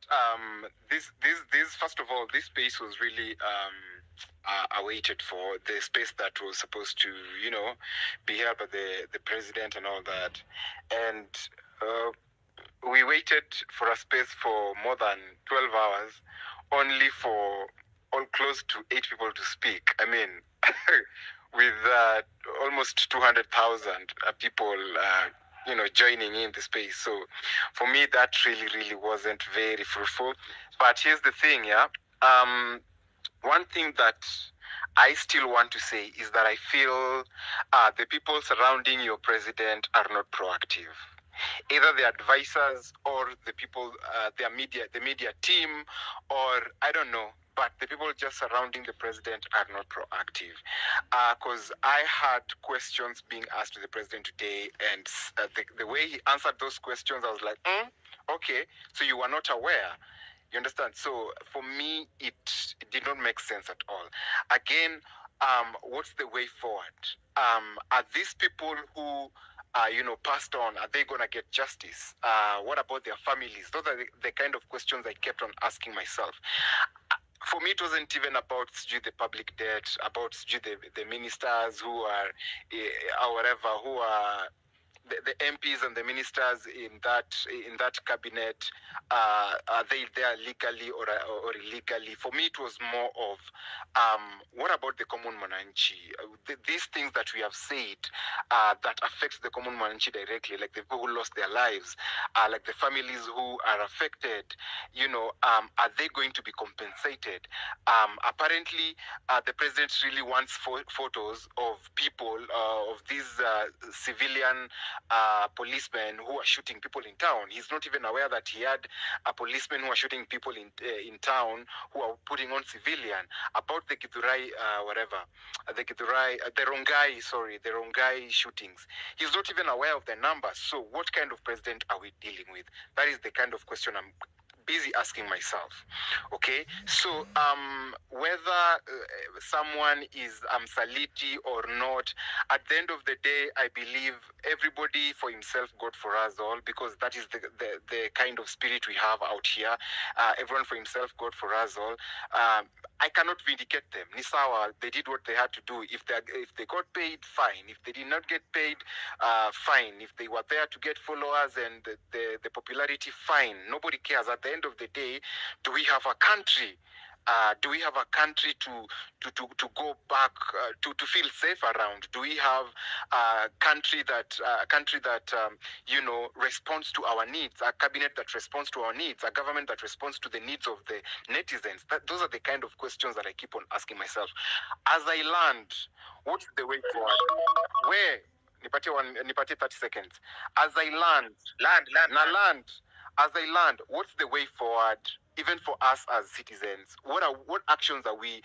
what? This first of all, this space was really awaited for, the space that was supposed to, be held by the president and all that, and we waited for a space for more than 12 hours, only for all close to 8 people to speak. I mean, with almost 200,000 people, joining in the space. So for me, that really wasn't very fruitful. But here's the thing, yeah. One thing that I still want to say is that I feel the people surrounding your president are not proactive. Either the advisors or the people, the media team, or I don't know, but the people just surrounding the president are not proactive. Because I had questions being asked to the president today, and the way he answered those questions, I was like, okay, so you were not aware. You understand? So for me, it did not make sense at all. Again, what's the way forward? Are these people who passed on, are they going to get justice? What about their families? Those are the kind of questions I kept on asking myself. For me, it wasn't even about the public debt, about the ministers who are, or whatever, who are the MPs and the ministers in that cabinet. Are they there legally or illegally? For me, it was more of what about the common mananchi? These things that we have said that affects the common mananchi directly, like the people who lost their lives, like the families who are affected. Are they going to be compensated? Apparently, the president really wants photos of people, of these civilian policemen who are shooting people in town. He's not even aware that he had a policeman who are shooting people in town who are putting on civilian. About the Githurai, the Rongai shootings. He's not even aware of the numbers. So what kind of president are we dealing with? That is the kind of question I'm busy asking myself. Okay, so whether someone is Saliti or not, at the end of the day, I believe everybody for himself, God for us all, because that is the kind of spirit we have out here. Everyone for himself, God for us all. I cannot vindicate them. Nisawa, they did what they had to do. If they got paid, fine. If they did not get paid, fine. If they were there to get followers and the popularity, fine. Nobody cares. At the end of the day, do we have a country? Do we have a country to go back to feel safe around? Do we have a country that responds to our needs? A cabinet that responds to our needs? A government that responds to the needs of the netizens? Those are the kind of questions that I keep on asking myself. As I land, what's the way forward? Where? Nipatie 30 seconds. As I land. As I land, what's the way forward? Even for us as citizens, what actions are we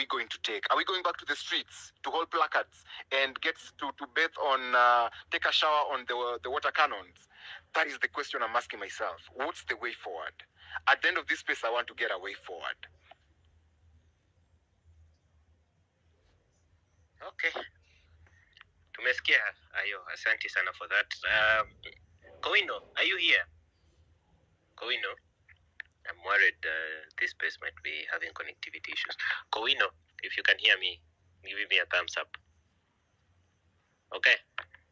going to take? Are we going back to the streets to hold placards and get to bathe on, take a shower on the water cannons? That is the question I'm asking myself. What's the way forward? At the end of this space, I want to get a way forward. Okay. Tumesikia ayo, asante sana for that. Kowino, are you here? Kowino? I'm worried this space might be having connectivity issues. Kowino, if you can hear me, give me a thumbs up. Okay.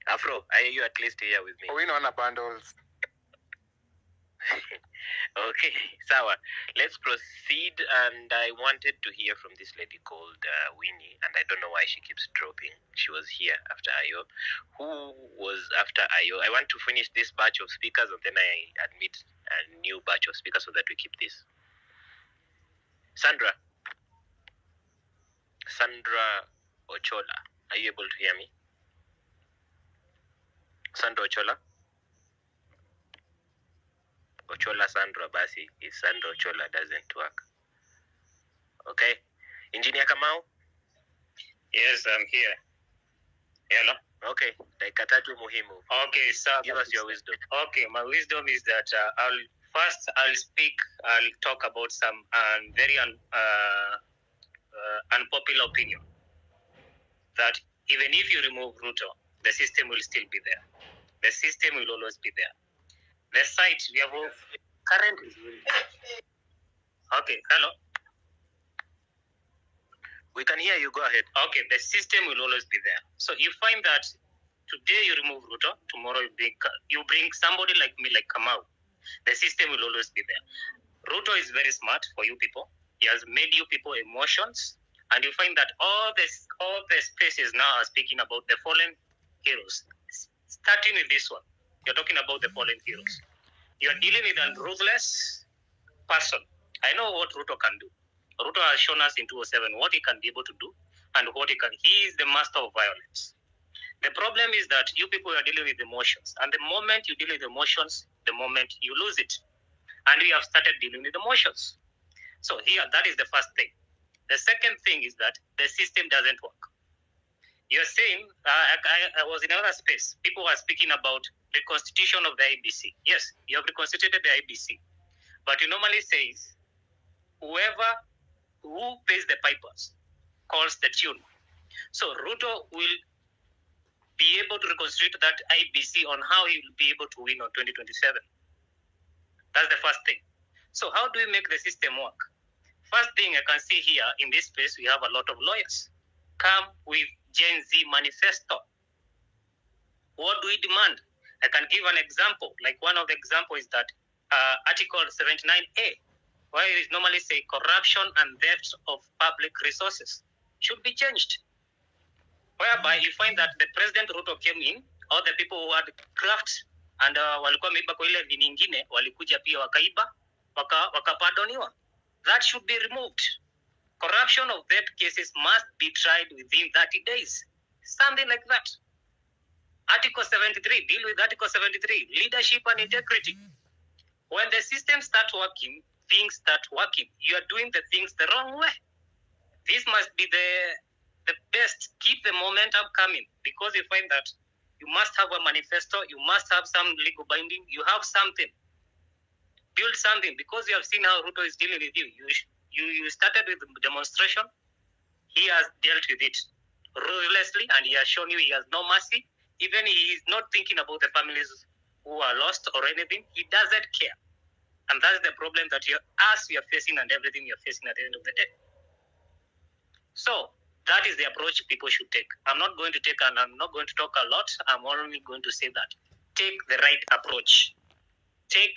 Afro, are you at least here with me? Kowino on bundles. Okay, Sawa. Let's proceed. And I wanted to hear from this lady called Winnie, and I don't know why she keeps dropping. She was here after Ayo. Who was after Ayo? I want to finish this batch of speakers, and then I admit a new batch of speakers so that we keep this. Sandra Ochola, are you able to hear me? Sandra Ochola? Ochola Sandra basi, if Sandra Ochola doesn't work. Okay. Engineer Kamau? Yes, I'm here. Hello? Okay. Dakika tatu muhimu. Okay, sir. Give us your wisdom. Okay, my wisdom is that I'll talk about some very unpopular opinion. That even if you remove Ruto, the system will still be there. The system will always be there. The site we have currently. Okay, hello. We can hear you. Go ahead. Okay, the system will always be there. So you find that today you remove Ruto, tomorrow you bring somebody like me, like Kamau. The system will always be there. Ruto is very smart for you people. He has made you people emotions, and you find that all the spaces now are speaking about the fallen heroes. Starting with this one, you're talking about the fallen heroes. You are dealing with a ruthless person. I know what Ruto can do. Ruto has shown us in 2007 what he can be able to do and what he can. He is the master of violence. The problem is that you people are dealing with emotions, and the moment you deal with emotions, the moment you lose it. And we have started dealing with emotions. So here, that is the first thing. The second thing is that the system doesn't work. You're saying, I was in another space. People were speaking about the constitution of the IBC. Yes, you have reconstituted the IBC. But you normally says, who pays the pipers calls the tune. So Ruto will be able to reconstitute that IBC on how he will be able to win on 2027. That's the first thing. So how do we make the system work? First thing I can see here in this space, we have a lot of lawyers. Come with Gen Z manifesto. What do we demand? I can give an example. Like one of the examples is that Article 79A, where it normally say corruption and theft of public resources should be changed. Whereby you find that the President Ruto came in, all the people who had graft and walikuwa wameiba kwa ile nyingine walikuja pia wakaiba wakapardoniwa. That should be removed. Corruption of debt cases must be tried within 30 days. Something like that. Article 73, deal with Article 73, leadership and integrity. When the system starts working, things start working. You are doing the things the wrong way. This must be the best. Keep the momentum coming, because you find that you must have a manifesto, you must have some legal binding, you have something. Build something, because you have seen how Ruto is dealing with you. You started with demonstration. He has dealt with it ruthlessly, and he has shown you he has no mercy. Even he is not thinking about the families who are lost or anything. He doesn't care. And that's the problem that we are facing, and everything we are facing at the end of the day. So that is the approach people should take. I'm not going to take, and I'm not going to talk a lot. I'm only going to say that take the right approach. Take